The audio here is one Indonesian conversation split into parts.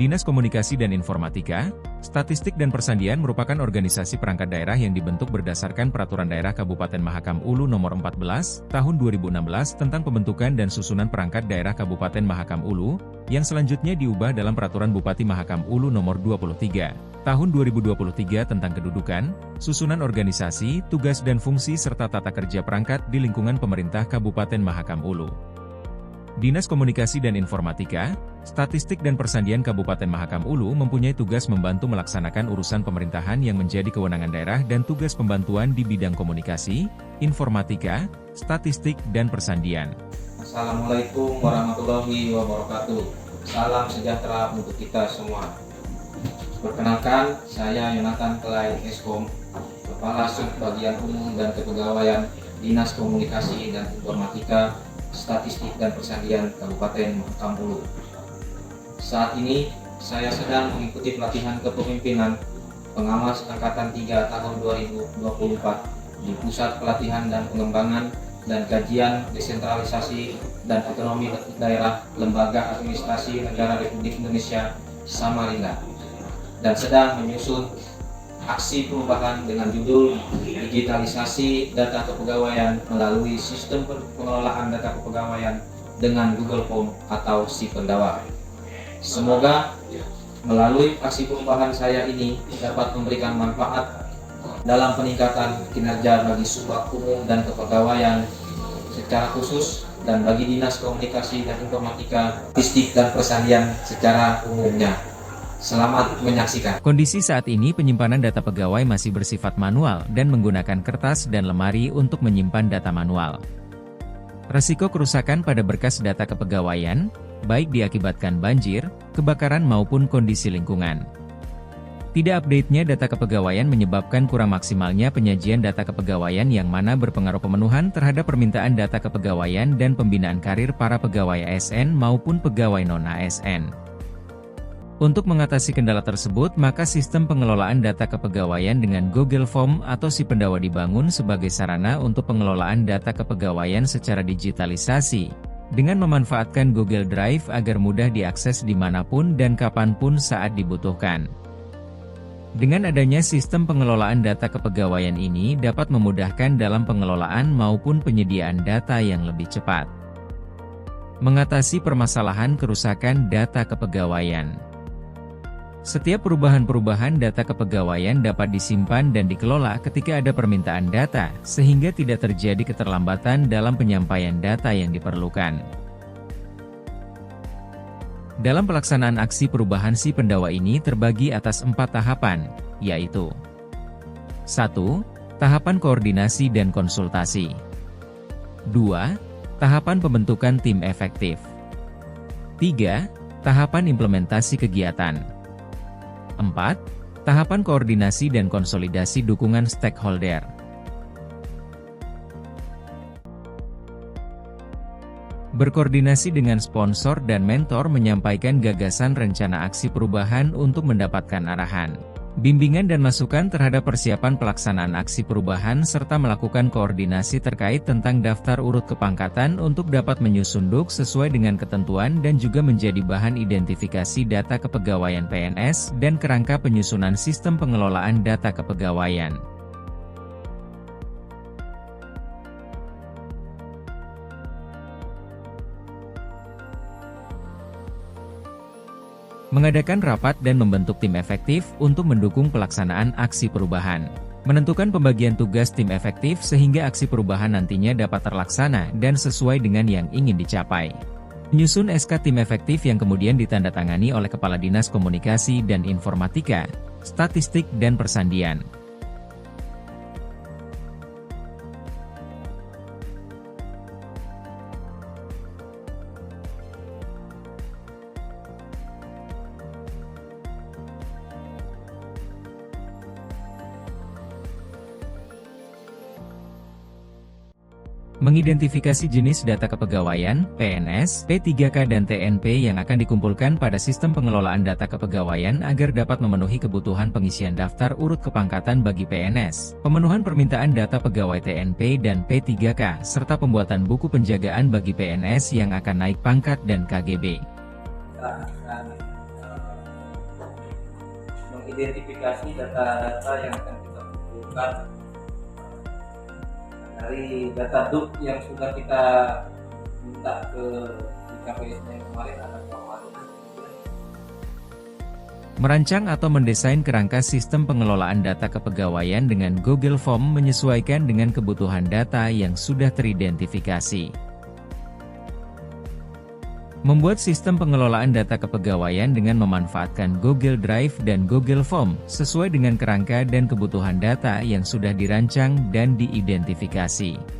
Dinas Komunikasi dan Informatika, Statistik dan Persandian merupakan organisasi perangkat daerah yang dibentuk berdasarkan Peraturan Daerah Kabupaten Mahakam Ulu Nomor 14, Tahun 2016 tentang pembentukan dan susunan perangkat daerah Kabupaten Mahakam Ulu, yang selanjutnya diubah dalam Peraturan Bupati Mahakam Ulu Nomor 23, Tahun 2023 tentang kedudukan, susunan organisasi, tugas dan fungsi serta tata kerja perangkat di lingkungan pemerintah Kabupaten Mahakam Ulu. Dinas Komunikasi dan Informatika, Statistik dan Persandian Kabupaten Mahakam Ulu mempunyai tugas membantu melaksanakan urusan pemerintahan yang menjadi kewenangan daerah dan tugas pembantuan di bidang komunikasi, informatika, statistik, dan persandian. Assalamualaikum warahmatullahi wabarakatuh. Salam sejahtera untuk kita semua. Perkenalkan, saya Yonatan Kelai Eskom, Kepala Sub Bagian Umum dan Kepegawaian Dinas Komunikasi dan Informatika, Statistik dan Persandian Kabupaten Mahakam Ulu. Saat ini, saya sedang mengikuti pelatihan kepemimpinan Pengawas Angkatan 3 tahun 2024 di Pusat Pelatihan dan Pengembangan dan Kajian Desentralisasi dan Otonomi Daerah Lembaga Administrasi Negara Republik Indonesia Samarinda, dan sedang menyusun aksi perubahan dengan judul Digitalisasi Data Kepegawaian melalui Sistem Pengelolaan Data Kepegawaian dengan Google Form atau si Pendawa. Semoga melalui aksi perubahan saya ini dapat memberikan manfaat dalam peningkatan kinerja bagi Subag Umum dan Kepegawaian secara khusus dan bagi Dinas Komunikasi dan Informatika, Statistik dan Persandian secara umumnya. Selamat menyaksikan. Kondisi saat ini penyimpanan data pegawai masih bersifat manual dan menggunakan kertas dan lemari untuk menyimpan data manual. Resiko kerusakan pada berkas data kepegawaian, baik diakibatkan banjir, kebakaran maupun kondisi lingkungan. Tidak update-nya data kepegawaian menyebabkan kurang maksimalnya penyajian data kepegawaian yang mana berpengaruh pemenuhan terhadap permintaan data kepegawaian dan pembinaan karir para pegawai ASN maupun pegawai non-ASN. Untuk mengatasi kendala tersebut, maka sistem pengelolaan data kepegawaian dengan Google Form atau si Pendawa dibangun sebagai sarana untuk pengelolaan data kepegawaian secara digitalisasi, dengan memanfaatkan Google Drive agar mudah diakses dimanapun dan kapanpun saat dibutuhkan. Dengan adanya sistem pengelolaan data kepegawaian ini dapat memudahkan dalam pengelolaan maupun penyediaan data yang lebih cepat. Mengatasi permasalahan kerusakan data kepegawaian. Setiap perubahan-perubahan data kepegawaian dapat disimpan dan dikelola ketika ada permintaan data, sehingga tidak terjadi keterlambatan dalam penyampaian data yang diperlukan. Dalam pelaksanaan aksi perubahan si Pendawa ini terbagi atas 4 tahapan, yaitu 1. Tahapan koordinasi dan konsultasi. 2. Tahapan pembentukan tim efektif. 3. Tahapan implementasi kegiatan. 4. Tahapan koordinasi dan konsolidasi dukungan stakeholder. Berkoordinasi dengan sponsor dan mentor menyampaikan gagasan rencana aksi perubahan untuk mendapatkan arahan, bimbingan dan masukan terhadap persiapan pelaksanaan aksi perubahan serta melakukan koordinasi terkait tentang daftar urut kepangkatan untuk dapat menyusun DUK sesuai dengan ketentuan dan juga menjadi bahan identifikasi data kepegawaian PNS dan kerangka penyusunan sistem pengelolaan data kepegawaian. Mengadakan rapat dan membentuk tim efektif untuk mendukung pelaksanaan aksi perubahan. Menentukan pembagian tugas tim efektif sehingga aksi perubahan nantinya dapat terlaksana dan sesuai dengan yang ingin dicapai. Menyusun SK tim efektif yang kemudian ditandatangani oleh Kepala Dinas Komunikasi dan Informatika, Statistik dan Persandian. Mengidentifikasi jenis data kepegawaian, PNS, P3K dan TNP yang akan dikumpulkan pada sistem pengelolaan data kepegawaian agar dapat memenuhi kebutuhan pengisian daftar urut kepangkatan bagi PNS, pemenuhan permintaan data pegawai TNP dan P3K, serta pembuatan buku penjagaan bagi PNS yang akan naik pangkat dan KGB. Kita akan mengidentifikasi data-data yang akan kita kumpulkan dari data DUK yang sudah kita minta ke KPS-nya kemarin ada formatnya. Merancang atau mendesain kerangka sistem pengelolaan data kepegawaian dengan Google Form menyesuaikan dengan kebutuhan data yang sudah teridentifikasi. Membuat sistem pengelolaan data kepegawaian dengan memanfaatkan Google Drive dan Google Form sesuai dengan kerangka dan kebutuhan data yang sudah dirancang dan diidentifikasi.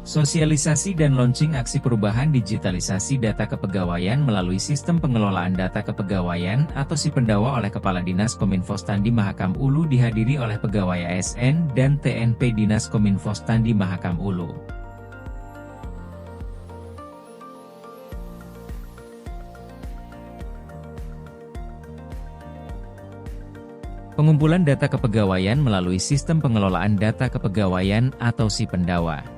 Sosialisasi dan launching aksi perubahan digitalisasi data kepegawaian melalui sistem pengelolaan data kepegawaian atau SIPendawa oleh Kepala Dinas Kominfo Standi Mahakam Ulu dihadiri oleh pegawai ASN dan TNP Dinas Kominfo Standi Mahakam Ulu. Pengumpulan data kepegawaian melalui sistem pengelolaan data kepegawaian atau SIPendawa.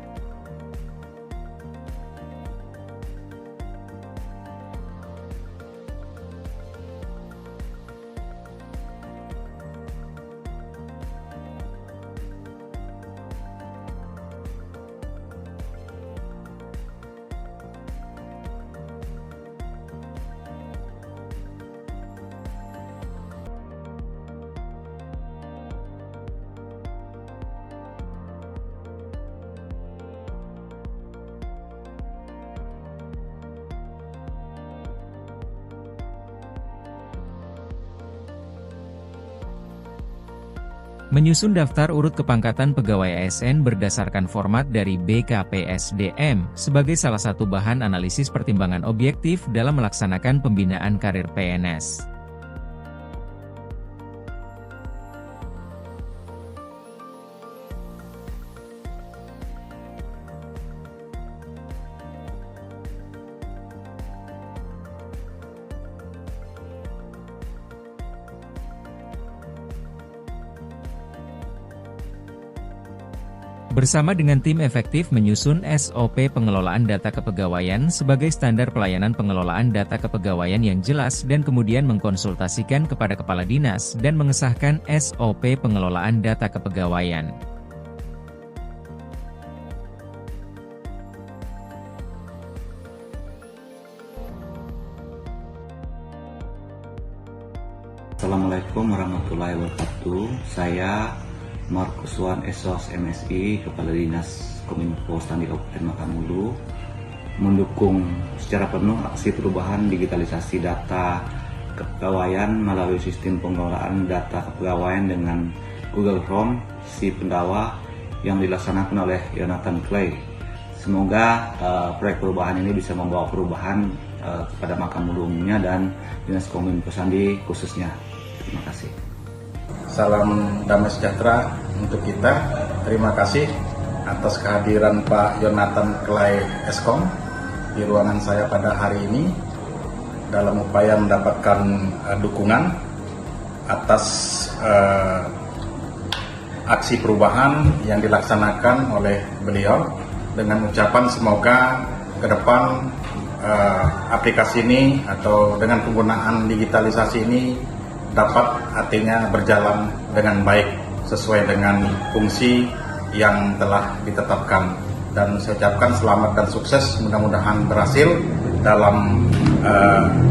Menyusun daftar urut kepangkatan pegawai ASN berdasarkan format dari BKPSDM sebagai salah satu bahan analisis pertimbangan objektif dalam melaksanakan pembinaan karir PNS. Bersama dengan tim efektif menyusun SOP pengelolaan data kepegawaian sebagai standar pelayanan pengelolaan data kepegawaian yang jelas dan kemudian mengkonsultasikan kepada Kepala Dinas dan mengesahkan SOP pengelolaan data kepegawaian. Assalamualaikum warahmatullahi wabarakatuh. Saya Markuswan Esos MSI, Kepala Dinas Kominfo Standi Kabupaten Mahakam Ulu, mendukung secara penuh aksi perubahan digitalisasi data kepegawaian melalui sistem pengelolaan data kepegawaian dengan Google Form SIPendawa yang dilaksanakan oleh Yonathan Clay. Semoga proyek perubahan ini bisa membawa perubahan kepada Mahakam Ulu umumnya dan Dinas Kominfo Standi khususnya. Terima kasih. Salam damai sejahtera untuk kita. Terima kasih atas kehadiran Pak Yonathan Clay Eskom di ruangan saya pada hari ini dalam upaya mendapatkan dukungan atas aksi perubahan yang dilaksanakan oleh beliau dengan ucapan semoga ke depan aplikasi ini atau dengan penggunaan digitalisasi ini dapat artinya berjalan dengan baik sesuai dengan fungsi yang telah ditetapkan, dan saya ucapkan selamat dan sukses, mudah-mudahan berhasil dalam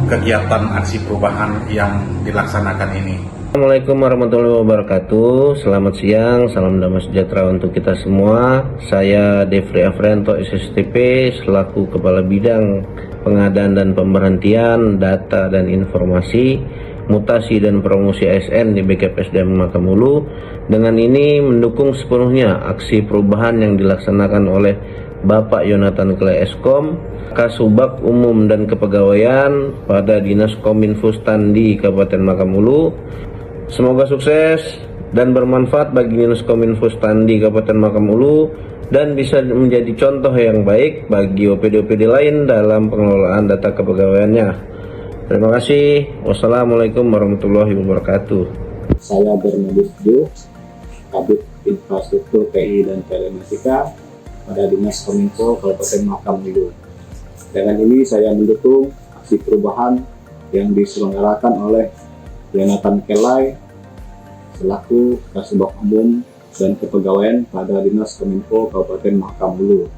kegiatan aksi perubahan yang dilaksanakan ini. Assalamualaikum warahmatullahi wabarakatuh. Selamat siang, salam damai sejahtera untuk kita semua. Saya Devri Afrianto SSTP selaku Kepala Bidang Pengadaan dan Pemberhentian Data dan Informasi Mutasi dan Promosi ASN di BKPSDM Mahakam Ulu. Dengan ini mendukung sepenuhnya aksi perubahan yang dilaksanakan oleh Bapak Yonathan Clay Eskom, Kasubag Umum dan Kepegawaian pada Dinas Kominfo Standi Kabupaten Mahakam Ulu. Semoga sukses dan bermanfaat bagi Dinas Kominfo Standi Kabupaten Mahakam Ulu dan bisa menjadi contoh yang baik bagi OPD-OPD lain dalam pengelolaan data kepegawaiannya. Terima kasih. Wassalamualaikum warahmatullahi wabarakatuh. Saya Bernadus Jo, Kabid Infrastruktur TI dan Telematika pada Dinas Kominfo Kabupaten Mahakam Ulu. Dengan ini saya mendukung aksi perubahan yang diselenggarakan oleh Yonatan Kelai selaku Kasubag Umum dan Kepegawaian pada Dinas Kominfo Kabupaten Mahakam Ulu.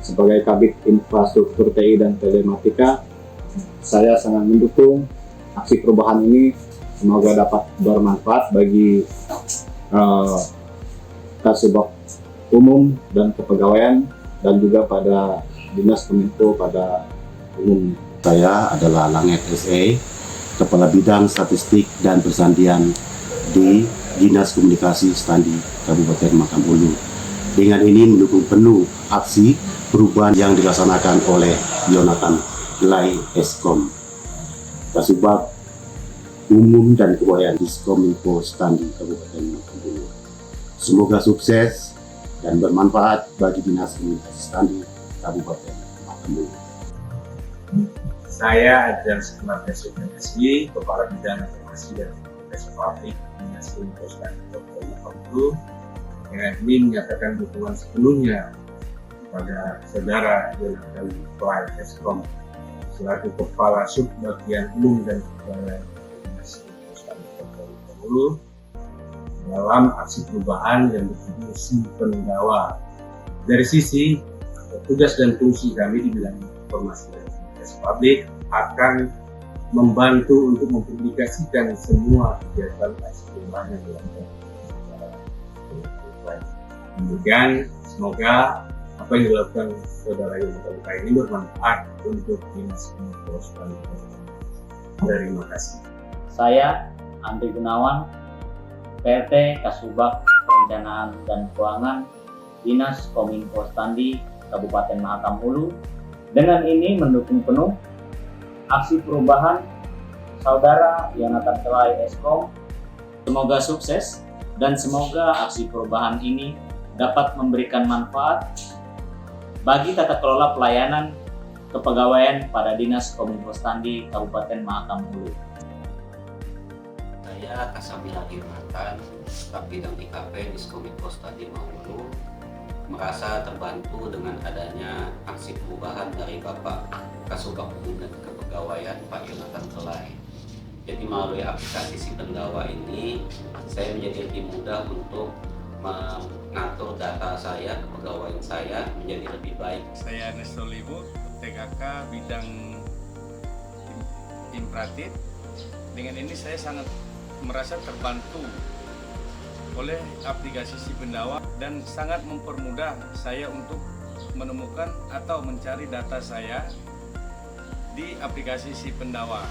Sebagai Kabid Infrastruktur TI dan Telematika, saya sangat mendukung aksi perubahan ini. Semoga dapat bermanfaat bagi Kasubag Umum dan Kepegawaian dan juga pada Dinas Kominfo pada umumnya. Saya adalah Langet SE, Kepala Bidang Statistik dan Persandian di Dinas Komunikasi Standi Kabupaten Mahakam Ulu. Dengan ini mendukung penuh aksi perubahan yang dilaksanakan oleh Yonatan Kelai Eskom, Kasubag Umum dan Kepegawaian Diskominfo Standi Kabupaten Mahakam Ulu. Semoga sukses dan bermanfaat bagi Dinas Komunikasi Standi Kabupaten Mahakam Ulu. Saya Adrian Sumartesu MSI, Kepala Bidang Informasi dan Komunikasi Publik Dinas Kominfo Standi Kabupaten Mahakam Ulu. Dengan ini menyatakan dukungan sepenuhnya kepada Saudara Yonatan Kelai Eskom selaku Kepala Subbagian Umum dan Kepegawaian Dinas Kominfo Standi Kabupaten Mahakam Ulu dalam aksi perubahan yang berjudul Si Pendawa. Dari sisi tugas dan fungsi kami di bidang informasi dan komunikasi publik akan membantu untuk mempublikasikan semua kegiatan aksi perubahan yang dilakukan. Kemudian semoga apa yang dilakukan Saudara Yonatan Kelai ini bermanfaat untuk Dinas Kominfo Standi. Terima kasih. Saya Andri Gunawan, PRT Kasubag Perencanaan dan Keuangan Dinas Kominfo Standi Kabupaten Mahakam Ulu. Dengan ini mendukung penuh aksi perubahan Saudara Yonatan Kelai Eskom. Semoga sukses dan semoga aksi perubahan ini dapat memberikan manfaat bagi tata kelola pelayanan kepegawaian pada Dinas Kominfo Standi Kabupaten Mahakam Ulu. Saya Kasamila Yonatan, Staf Bidang IKP Diskominfo Standi Mahakam Ulu, merasa terbantu dengan adanya aksi perubahan dari Bapak Kasubag Umum dan Kepegawaian Pak Yonatan Kelai. Jadi melalui aplikasi Si Pendawa ini, saya menjadi lebih mudah untuk mengatur data saya, kepegawaian saya menjadi lebih baik. Saya Nestor Libo, TKK Bidang Infratit. Dengan ini saya sangat merasa terbantu oleh aplikasi Si Pendawa dan sangat mempermudah saya untuk menemukan atau mencari data saya di aplikasi Si Pendawa.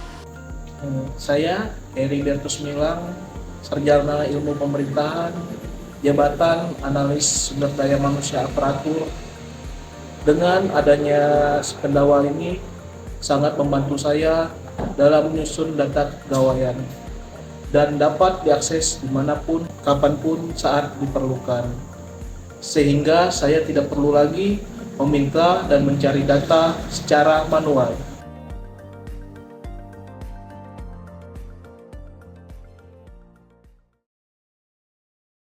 Saya Heribertus Milang, Sarjana Ilmu Pemerintahan, Jabatan Analis Sumber Daya Manusia Aparatur. Dengan adanya Si Pendawa ini sangat membantu saya dalam menyusun data kepegawaian dan dapat diakses dimanapun, kapanpun saat diperlukan. Sehingga saya tidak perlu lagi meminta dan mencari data secara manual.